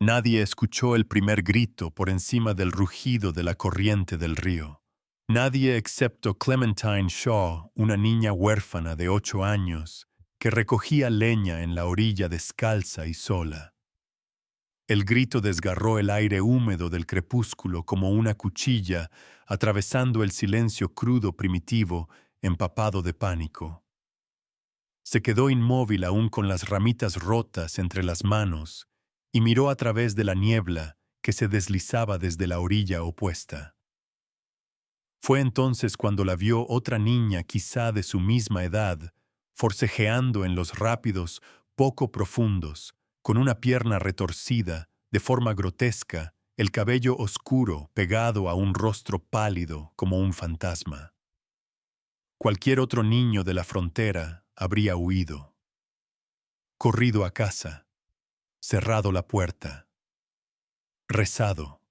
Nadie escuchó el primer grito por encima del rugido de la corriente del río. Nadie excepto Clementine Shaw, una niña huérfana de 8 años, que recogía leña en la orilla descalza y sola. El grito desgarró el aire húmedo del crepúsculo como una cuchilla, atravesando el silencio crudo primitivo, empapado de pánico. Se quedó inmóvil aún con las ramitas rotas entre las manos y miró a través de la niebla que se deslizaba desde la orilla opuesta. Fue entonces cuando la vio otra niña quizá de su misma edad, forcejeando en los rápidos poco profundos, con una pierna retorcida, de forma grotesca, el cabello oscuro pegado a un rostro pálido como un fantasma. Cualquier otro niño de la frontera habría huido, corrido a casa, cerrado la puerta, rezado.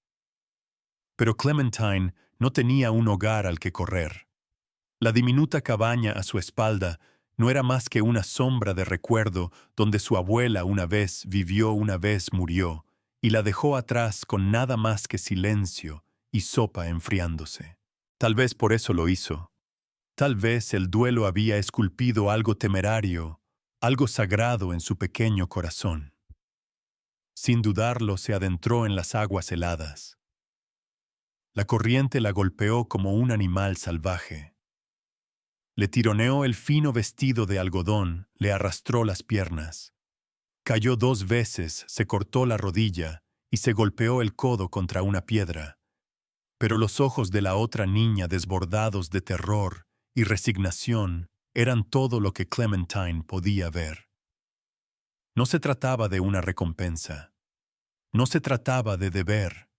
Pero Clementine no tenía un hogar al que correr. La diminuta cabaña a su espalda no era más que una sombra de recuerdo donde su abuela una vez vivió, una vez murió, y la dejó atrás con nada más que silencio y sopa enfriándose. Tal vez por eso lo hizo. Tal vez el duelo había esculpido algo temerario, algo sagrado en su pequeño corazón. Sin dudarlo, se adentró en las aguas heladas. La corriente la golpeó como un animal salvaje. Le tironeó el fino vestido de algodón, le arrastró las piernas. Cayó 2 veces, se cortó la rodilla y se golpeó el codo contra una piedra. Pero los ojos de la otra niña, desbordados de terror y resignación, eran todo lo que Clementine podía ver. No se trataba de una recompensa. No se trataba de deber.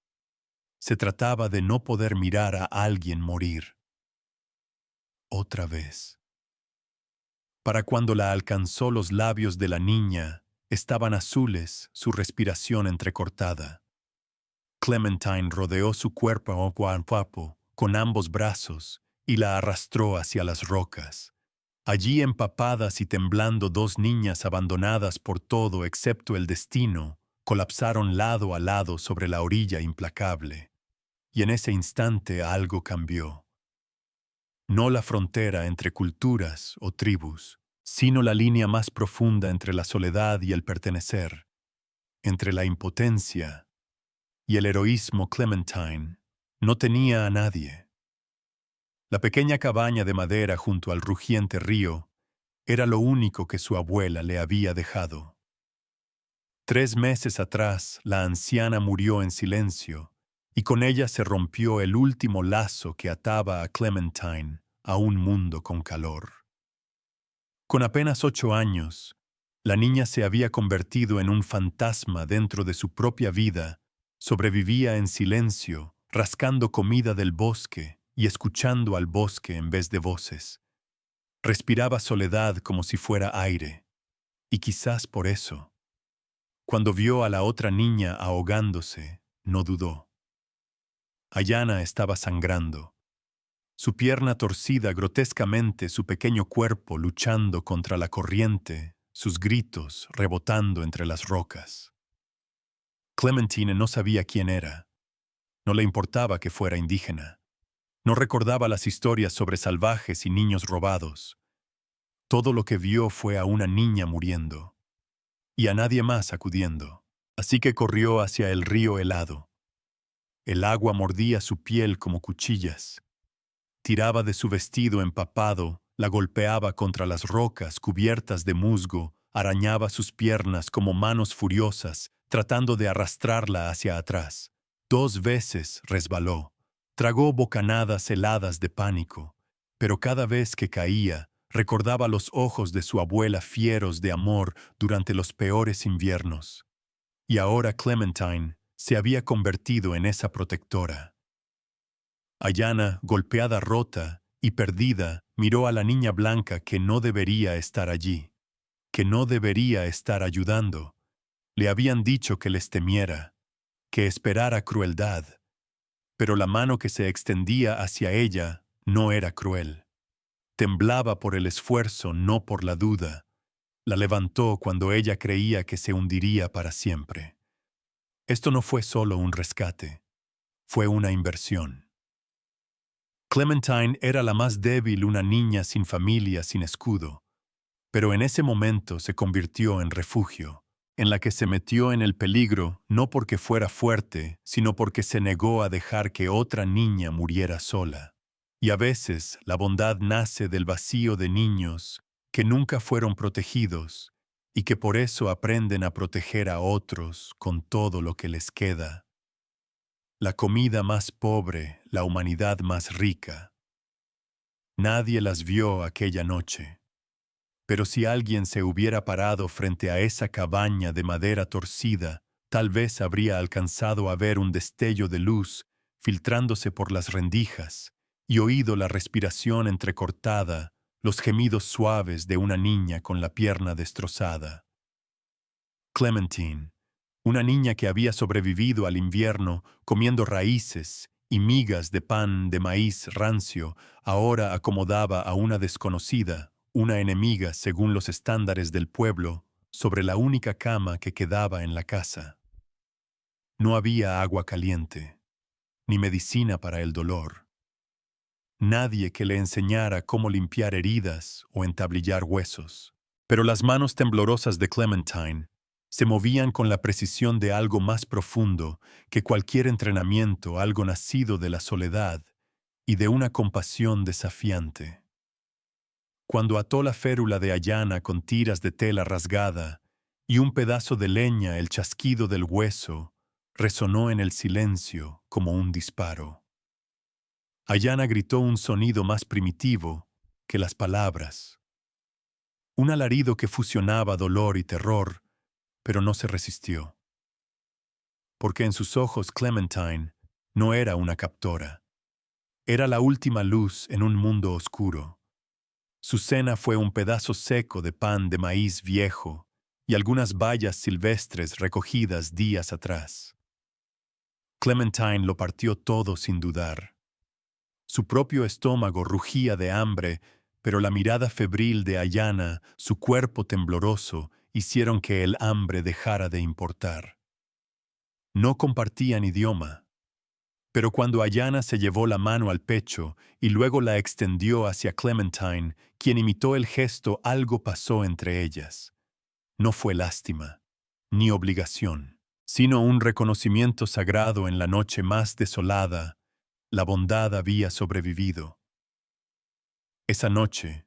Se trataba de no poder mirar a alguien morir. Otra vez. Para cuando la alcanzó, los labios de la niña estaban azules, su respiración entrecortada. Clementine rodeó su cuerpo con ambos brazos y la arrastró hacia las rocas. Allí, empapadas y temblando, 2 niñas abandonadas por todo excepto el destino, colapsaron lado a lado sobre la orilla implacable. Y en ese instante algo cambió. No la frontera entre culturas o tribus, sino la línea más profunda entre la soledad y el pertenecer, entre la impotencia y el heroísmo. Clementine no tenía a nadie. La pequeña cabaña de madera junto al rugiente río era lo único que su abuela le había dejado. 3 meses atrás, la anciana murió en silencio, y con ella se rompió el último lazo que ataba a Clementine a un mundo con calor. Con apenas 8 años, la niña se había convertido en un fantasma dentro de su propia vida, sobrevivía en silencio, rascando comida del bosque y escuchando al bosque en vez de voces. Respiraba soledad como si fuera aire, y quizás por eso, cuando vio a la otra niña ahogándose, no dudó. Ayana estaba sangrando, su pierna torcida grotescamente, su pequeño cuerpo luchando contra la corriente, sus gritos rebotando entre las rocas. Clementine no sabía quién era. No le importaba que fuera indígena. No recordaba las historias sobre salvajes y niños robados. Todo lo que vio fue a una niña muriendo y a nadie más acudiendo. Así que corrió hacia el río helado. El agua mordía su piel como cuchillas. Tiraba de su vestido empapado, la golpeaba contra las rocas cubiertas de musgo, arañaba sus piernas como manos furiosas, tratando de arrastrarla hacia atrás. 2 veces resbaló. Tragó bocanadas heladas de pánico, pero cada vez que caía, recordaba los ojos de su abuela fieros de amor durante los peores inviernos. Y ahora Clementine se había convertido en esa protectora. Ayana, golpeada, rota y perdida, miró a la niña blanca que no debería estar allí, que no debería estar ayudando. Le habían dicho que les temiera, que esperara crueldad, pero la mano que se extendía hacia ella no era cruel. Temblaba por el esfuerzo, no por la duda. La levantó cuando ella creía que se hundiría para siempre. Esto no fue solo un rescate, fue una inversión. Clementine era la más débil, una niña sin familia, sin escudo, pero en ese momento se convirtió en refugio, en la que se metió en el peligro no porque fuera fuerte, sino porque se negó a dejar que otra niña muriera sola. Y a veces la bondad nace del vacío de niños que nunca fueron protegidos y que por eso aprenden a proteger a otros con todo lo que les queda. La comida más pobre, la humanidad más rica. Nadie las vio aquella noche. Pero si alguien se hubiera parado frente a esa cabaña de madera torcida, tal vez habría alcanzado a ver un destello de luz filtrándose por las rendijas y oído la respiración entrecortada, los gemidos suaves de una niña con la pierna destrozada. Clementine, una niña que había sobrevivido al invierno comiendo raíces y migas de pan de maíz rancio, ahora acomodaba a una desconocida, una enemiga según los estándares del pueblo, sobre la única cama que quedaba en la casa. No había agua caliente, ni medicina para el dolor. Nadie que le enseñara cómo limpiar heridas o entablillar huesos. Pero las manos temblorosas de Clementine se movían con la precisión de algo más profundo que cualquier entrenamiento, algo nacido de la soledad y de una compasión desafiante. Cuando ató la férula de Ayanna con tiras de tela rasgada y un pedazo de leña, el chasquido del hueso, resonó en el silencio como un disparo. Ayanna gritó un sonido más primitivo que las palabras. Un alarido que fusionaba dolor y terror, pero no se resistió. Porque en sus ojos Clementine no era una captora. Era la última luz en un mundo oscuro. Su cena fue un pedazo seco de pan de maíz viejo y algunas bayas silvestres recogidas días atrás. Clementine lo partió todo sin dudar. Su propio estómago rugía de hambre, pero la mirada febril de Ayanna, su cuerpo tembloroso, hicieron que el hambre dejara de importar. No compartían idioma, pero cuando Ayanna se llevó la mano al pecho y luego la extendió hacia Clementine, quien imitó el gesto, algo pasó entre ellas. No fue lástima, ni obligación, sino un reconocimiento sagrado. En la noche más desolada, la bondad había sobrevivido. Esa noche,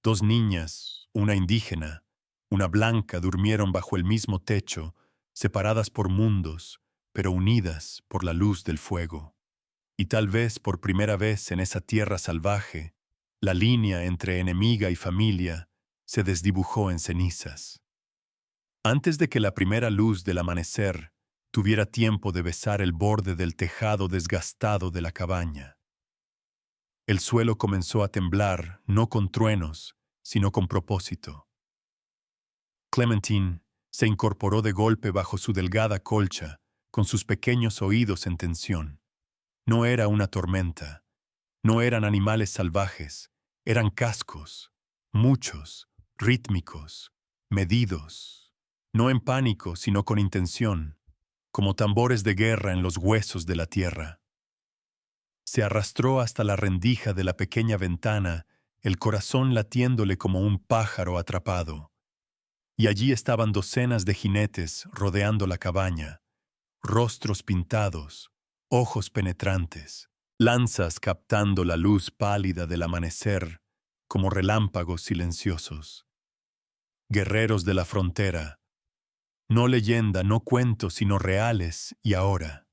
dos niñas, una indígena, una blanca, durmieron bajo el mismo techo, separadas por mundos, pero unidas por la luz del fuego. Y tal vez por primera vez en esa tierra salvaje, la línea entre enemiga y familia se desdibujó en cenizas. Antes de que la primera luz del amanecer tuviera tiempo de besar el borde del tejado desgastado de la cabaña, el suelo comenzó a temblar, no con truenos, sino con propósito. Clementine se incorporó de golpe bajo su delgada colcha, con sus pequeños oídos en tensión. No era una tormenta, no eran animales salvajes, eran cascos, muchos, rítmicos, medidos, no en pánico, sino con intención, como tambores de guerra en los huesos de la tierra. Se arrastró hasta la rendija de la pequeña ventana, el corazón latiéndole como un pájaro atrapado. Y allí estaban docenas de jinetes rodeando la cabaña, rostros pintados, ojos penetrantes, lanzas captando la luz pálida del amanecer como relámpagos silenciosos. Guerreros de la frontera, no leyenda, no cuentos, sino reales y ahora.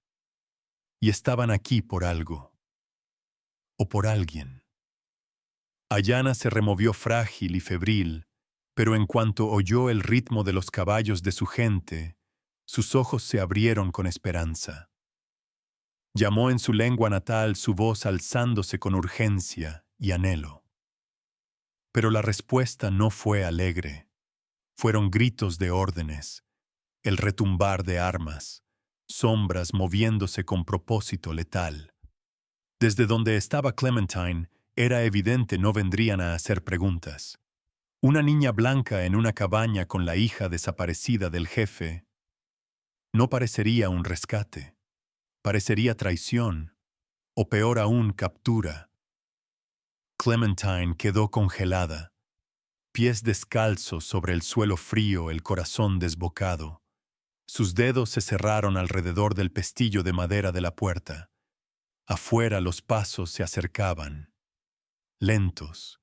Y estaban aquí por algo. O por alguien. Ayanna se removió frágil y febril, pero en cuanto oyó el ritmo de los caballos de su gente, sus ojos se abrieron con esperanza. Llamó en su lengua natal, su voz alzándose con urgencia y anhelo. Pero la respuesta no fue alegre. Fueron gritos de órdenes, el retumbar de armas, sombras moviéndose con propósito letal. Desde donde estaba Clementine, era evidente no vendrían a hacer preguntas. Una niña blanca en una cabaña con la hija desaparecida del jefe. No parecería un rescate, parecería traición, o peor aún, captura. Clementine quedó congelada, pies descalzos sobre el suelo frío, el corazón desbocado. Sus dedos se cerraron alrededor del pestillo de madera de la puerta. Afuera los pasos se acercaban, lentos,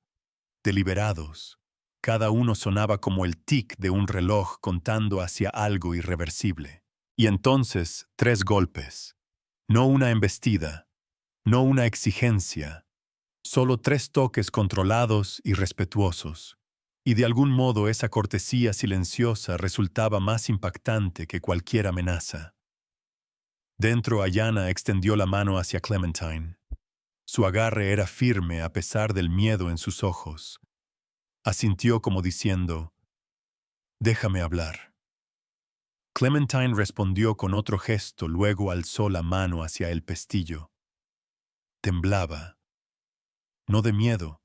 deliberados. Cada uno sonaba como el tic de un reloj contando hacia algo irreversible. Y entonces, 3 golpes. No una embestida, no una exigencia, solo 3 toques controlados y respetuosos. Y de algún modo esa cortesía silenciosa resultaba más impactante que cualquier amenaza. Dentro, Ayanna extendió la mano hacia Clementine. Su agarre era firme a pesar del miedo en sus ojos. Asintió como diciendo, «Déjame hablar». Clementine respondió con otro gesto, luego alzó la mano hacia el pestillo. Temblaba, no de miedo,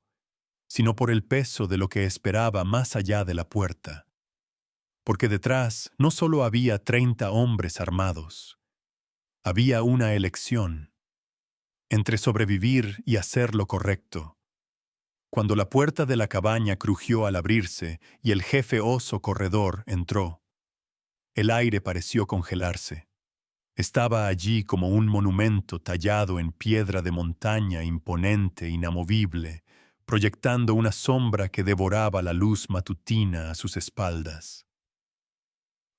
sino por el peso de lo que esperaba más allá de la puerta. Porque detrás no solo había 30 hombres armados, había una elección entre sobrevivir y hacer lo correcto. Cuando la puerta de la cabaña crujió al abrirse y el jefe oso corredor entró, el aire pareció congelarse. Estaba allí como un monumento tallado en piedra de montaña imponente, inamovible, proyectando una sombra que devoraba la luz matutina a sus espaldas.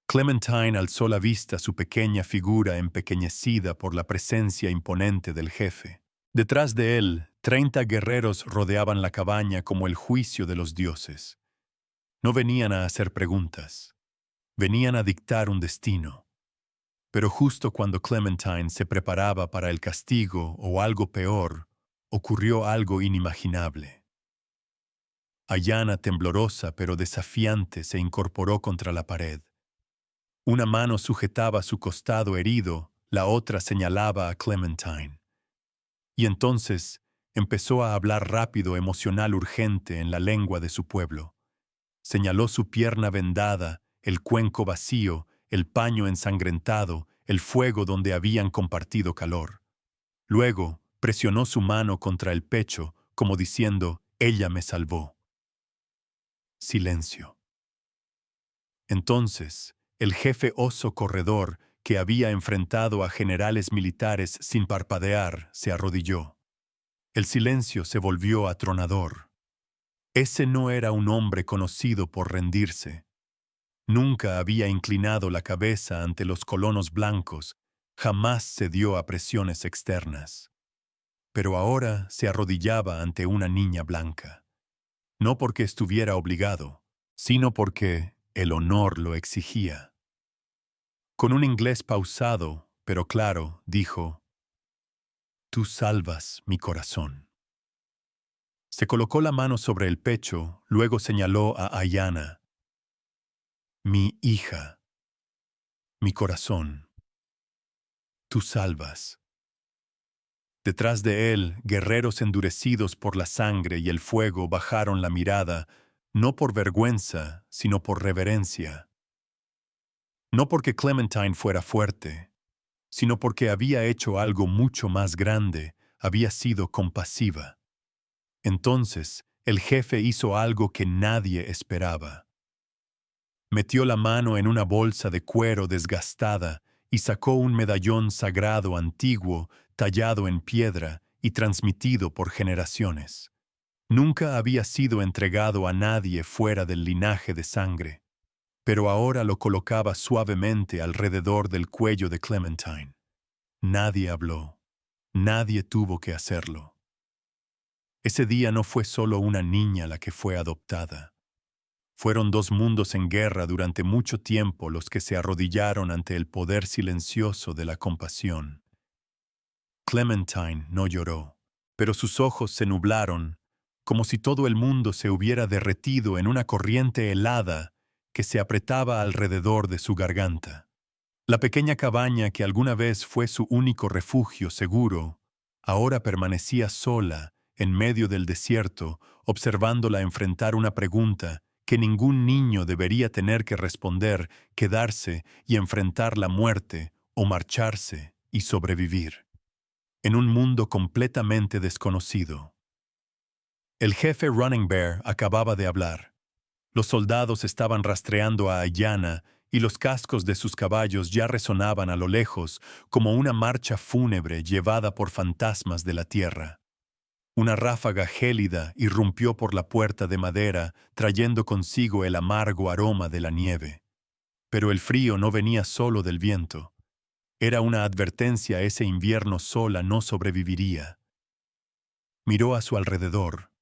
Clementine alzó la vista a su pequeña figura empequeñecida por la presencia imponente del jefe. Detrás de él, 30 guerreros rodeaban la cabaña como el juicio de los dioses. No venían a hacer preguntas, venían a dictar un destino. Pero justo cuando Clementine se preparaba para el castigo o algo peor, ocurrió algo inimaginable. Ayanna, temblorosa pero desafiante, se incorporó contra la pared. Una mano sujetaba su costado herido, la otra señalaba a Clementine. Y entonces empezó a hablar rápido, emocional, urgente en la lengua de su pueblo. Señaló su pierna vendada, el cuenco vacío, el paño ensangrentado, el fuego donde habían compartido calor. Luego presionó su mano contra el pecho, como diciendo, «Ella me salvó». Silencio. Entonces, el jefe oso corredor, que había enfrentado a generales militares sin parpadear, se arrodilló. El silencio se volvió atronador. Ese no era un hombre conocido por rendirse. Nunca había inclinado la cabeza ante los colonos blancos, jamás cedió a presiones externas. Pero ahora se arrodillaba ante una niña blanca. No porque estuviera obligado, sino porque el honor lo exigía. Con un inglés pausado, pero claro, dijo, «Tú salvas mi corazón». Se colocó la mano sobre el pecho, luego señaló a Ayanna. «Mi hija, mi corazón, tú salvas». Detrás de él, guerreros endurecidos por la sangre y el fuego bajaron la mirada, no por vergüenza, sino por reverencia. No porque Clementine fuera fuerte, sino porque había hecho algo mucho más grande, había sido compasiva. Entonces, el jefe hizo algo que nadie esperaba. Metió la mano en una bolsa de cuero desgastada y sacó un medallón sagrado antiguo, tallado en piedra y transmitido por generaciones. Nunca había sido entregado a nadie fuera del linaje de sangre, pero ahora lo colocaba suavemente alrededor del cuello de Clementine. Nadie habló, nadie tuvo que hacerlo. Ese día no fue solo una niña la que fue adoptada. Fueron 2 mundos en guerra durante mucho tiempo los que se arrodillaron ante el poder silencioso de la compasión. Clementine no lloró, pero sus ojos se nublaron, como si todo el mundo se hubiera derretido en una corriente helada que se apretaba alrededor de su garganta. La pequeña cabaña que alguna vez fue su único refugio seguro, ahora permanecía sola en medio del desierto, observándola enfrentar una pregunta que ningún niño debería tener que responder, quedarse y enfrentar la muerte o marcharse y sobrevivir en un mundo completamente desconocido. El jefe Running Bear acababa de hablar. Los soldados estaban rastreando a Ayanna y los cascos de sus caballos ya resonaban a lo lejos como una marcha fúnebre llevada por fantasmas de la tierra. Una ráfaga gélida irrumpió por la puerta de madera, trayendo consigo el amargo aroma de la nieve. Pero el frío no venía solo del viento. Era una advertencia: ese invierno sola no sobreviviría. Miró a su alrededor.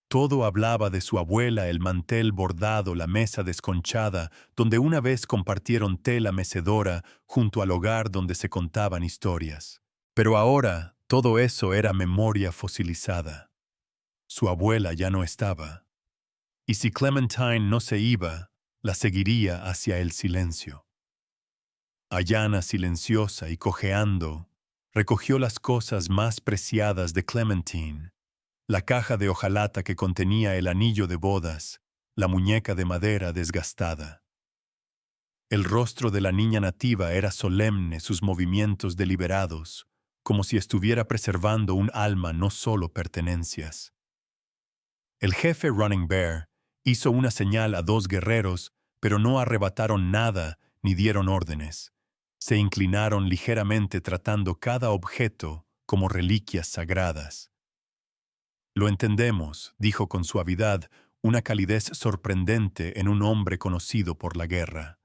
Todo hablaba de su abuela, el mantel bordado, la mesa desconchada, donde una vez compartieron tela mecedora junto al hogar donde se contaban historias. Pero ahora todo eso era memoria fosilizada. Su abuela ya no estaba. Y si Clementine no se iba, la seguiría hacia el silencio. Ayanna, silenciosa y cojeando, recogió las cosas más preciadas de Clementine: la caja de hojalata que contenía el anillo de bodas, la muñeca de madera desgastada. El rostro de la niña nativa era solemne, sus movimientos deliberados, como si estuviera preservando un alma, no solo pertenencias. El jefe Running Bear hizo una señal a dos guerreros, pero no arrebataron nada ni dieron órdenes. Se inclinaron ligeramente tratando cada objeto como reliquias sagradas. «Lo entendemos», dijo con suavidad, una calidez sorprendente en un hombre conocido por la guerra.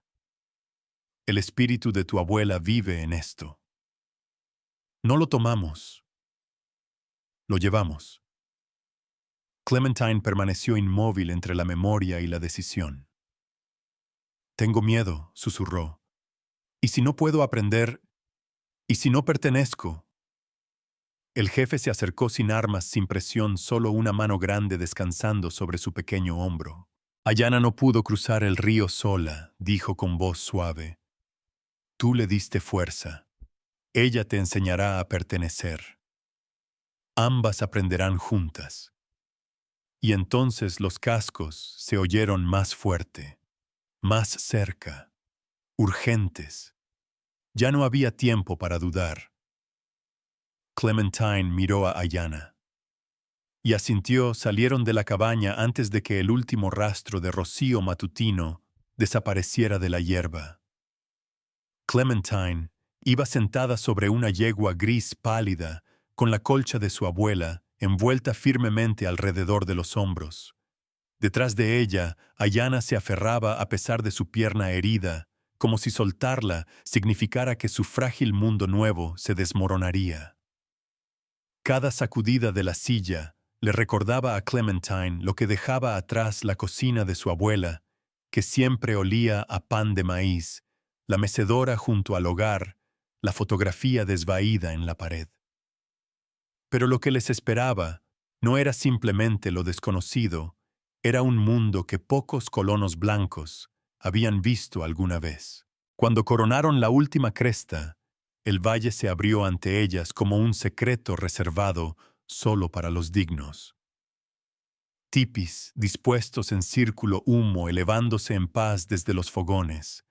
«El espíritu de tu abuela vive en esto. No lo tomamos, lo llevamos». Clementine permaneció inmóvil entre la memoria y la decisión. «Tengo miedo», susurró. «¿Y si no puedo aprender? ¿Y si no pertenezco?». El jefe se acercó sin armas, sin presión, solo una mano grande descansando sobre su pequeño hombro. «Ayanna no pudo cruzar el río sola», dijo con voz suave. «Tú le diste fuerza. Ella te enseñará a pertenecer. Ambas aprenderán juntas». Y entonces los cascos se oyeron más fuerte, más cerca, urgentes. Ya no había tiempo para dudar. Clementine miró a Ayanna y asintió. Salieron de la cabaña antes de que el último rastro de rocío matutino desapareciera de la hierba. Clementine iba sentada sobre una yegua gris pálida, con la colcha de su abuela envuelta firmemente alrededor de los hombros. Detrás de ella, Ayanna se aferraba a pesar de su pierna herida, como si soltarla significara que su frágil mundo nuevo se desmoronaría. Cada sacudida de la silla le recordaba a Clementine lo que dejaba atrás la cocina de su abuela, que siempre olía a pan de maíz, la mecedora junto al hogar, la fotografía desvaída en la pared. Pero lo que les esperaba no era simplemente lo desconocido, era un mundo que pocos colonos blancos habían visto alguna vez. Cuando coronaron la última cresta, el valle se abrió ante ellas como un secreto reservado solo para los dignos. Tipis dispuestos en círculo, humo elevándose en paz desde los fogones,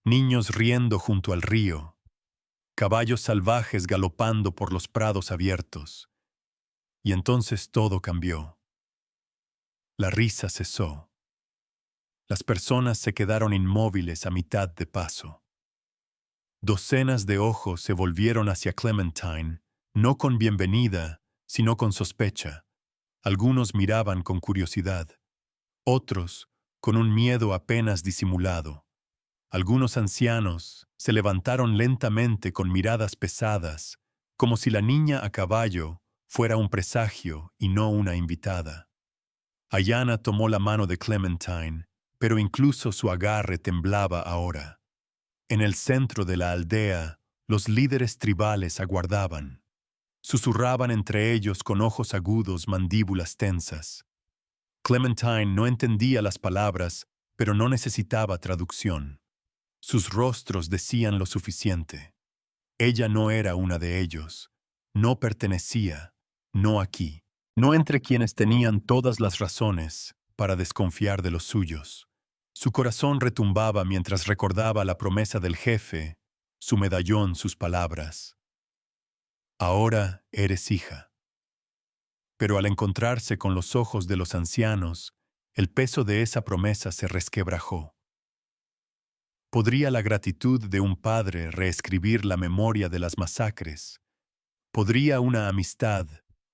niños riendo junto al río, caballos salvajes galopando por los prados abiertos. Y entonces todo cambió. La risa cesó. Las personas se quedaron inmóviles a mitad de paso. Docenas de ojos se volvieron hacia Clementine, no con bienvenida, sino con sospecha. Algunos miraban con curiosidad, otros con un miedo apenas disimulado. Algunos ancianos se levantaron lentamente con miradas pesadas, como si la niña a caballo fuera un presagio y no una invitada. Ayanna tomó la mano de Clementine, pero incluso su agarre temblaba ahora. En el centro de la aldea, los líderes tribales aguardaban. Susurraban entre ellos con ojos agudos, mandíbulas tensas. Clementine no entendía las palabras, pero no necesitaba traducción. Sus rostros decían lo suficiente. Ella no era una de ellos. No pertenecía, no aquí, no entre quienes tenían todas las razones para desconfiar de los suyos. Su corazón retumbaba mientras recordaba la promesa del jefe, su medallón, sus palabras. Ahora eres hija. Pero al encontrarse con los ojos de los ancianos, el peso de esa promesa se resquebrajó. ¿Podría la gratitud de un padre reescribir la memoria de las masacres? ¿Podría una amistad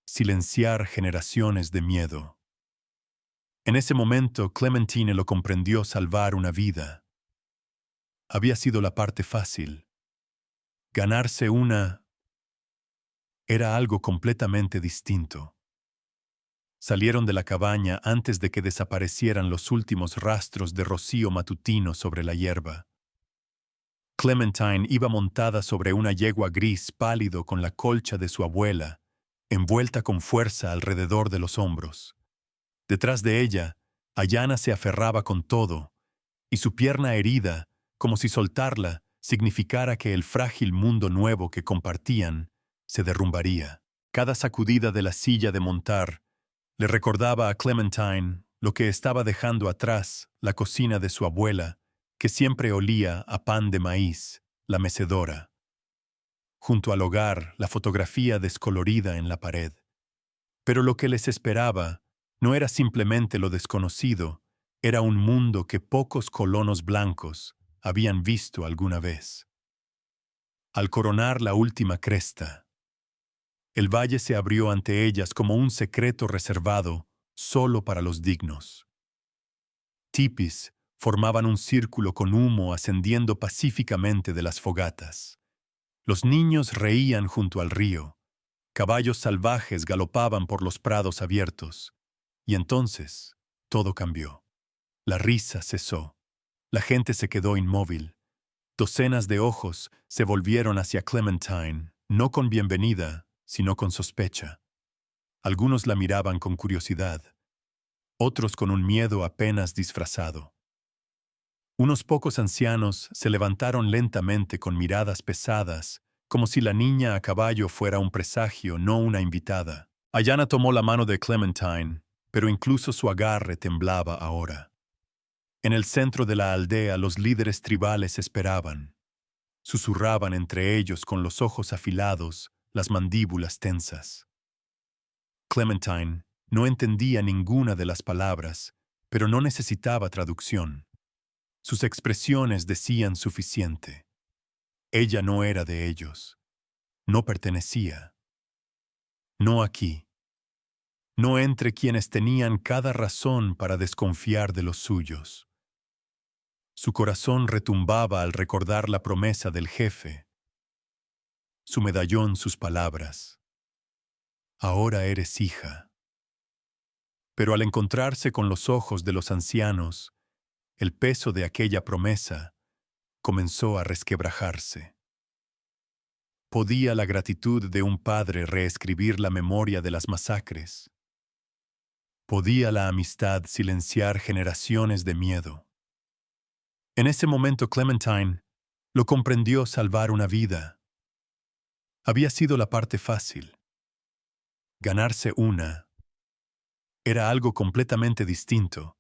silenciar generaciones de miedo? En ese momento, Clementine lo comprendió: salvar una vida había sido la parte fácil. Ganarse una era algo completamente distinto. Salieron de la cabaña antes de que desaparecieran los últimos rastros de rocío matutino sobre la hierba. Clementine iba montada sobre una yegua gris pálido con la colcha de su abuela, envuelta con fuerza alrededor de los hombros. Detrás de ella, Ayanna se aferraba con todo, y su pierna herida, como si soltarla significara que el frágil mundo nuevo que compartían se derrumbaría. Cada sacudida de la silla de montar le recordaba a Clementine lo que estaba dejando atrás, la cocina de su abuela, que siempre olía a pan de maíz, la mecedora. Junto al hogar, la fotografía descolorida en la pared. Pero lo que les esperaba no era simplemente lo desconocido, era un mundo que pocos colonos blancos habían visto alguna vez. Al coronar la última cresta, el valle se abrió ante ellas como un secreto reservado solo para los dignos. Tipis formaban un círculo con humo ascendiendo pacíficamente de las fogatas. Los niños reían junto al río. Caballos salvajes galopaban por los prados abiertos. Y entonces, todo cambió. La risa cesó. La gente se quedó inmóvil. Docenas de ojos se volvieron hacia Clementine, no con bienvenida, sino con sospecha. Algunos la miraban con curiosidad, otros con un miedo apenas disfrazado. Unos pocos ancianos se levantaron lentamente con miradas pesadas, como si la niña a caballo fuera un presagio, no una invitada. Ayanna tomó la mano de Clementine, pero incluso su agarre temblaba ahora. En el centro de la aldea los líderes tribales esperaban. Susurraban entre ellos con los ojos afilados, las mandíbulas tensas. Clementine no entendía ninguna de las palabras, pero no necesitaba traducción. Sus expresiones decían suficiente. Ella no era de ellos. No pertenecía. No aquí. No entre quienes tenían cada razón para desconfiar de los suyos. Su corazón retumbaba al recordar la promesa del jefe. Su medallón, sus palabras. Ahora eres hija. Pero al encontrarse con los ojos de los ancianos, el peso de aquella promesa comenzó a resquebrajarse. ¿Podía la gratitud de un padre reescribir la memoria de las masacres? ¿Podía la amistad silenciar generaciones de miedo? En ese momento Clementine lo comprendió: salvar una vida había sido la parte fácil. Ganarse una era algo completamente distinto.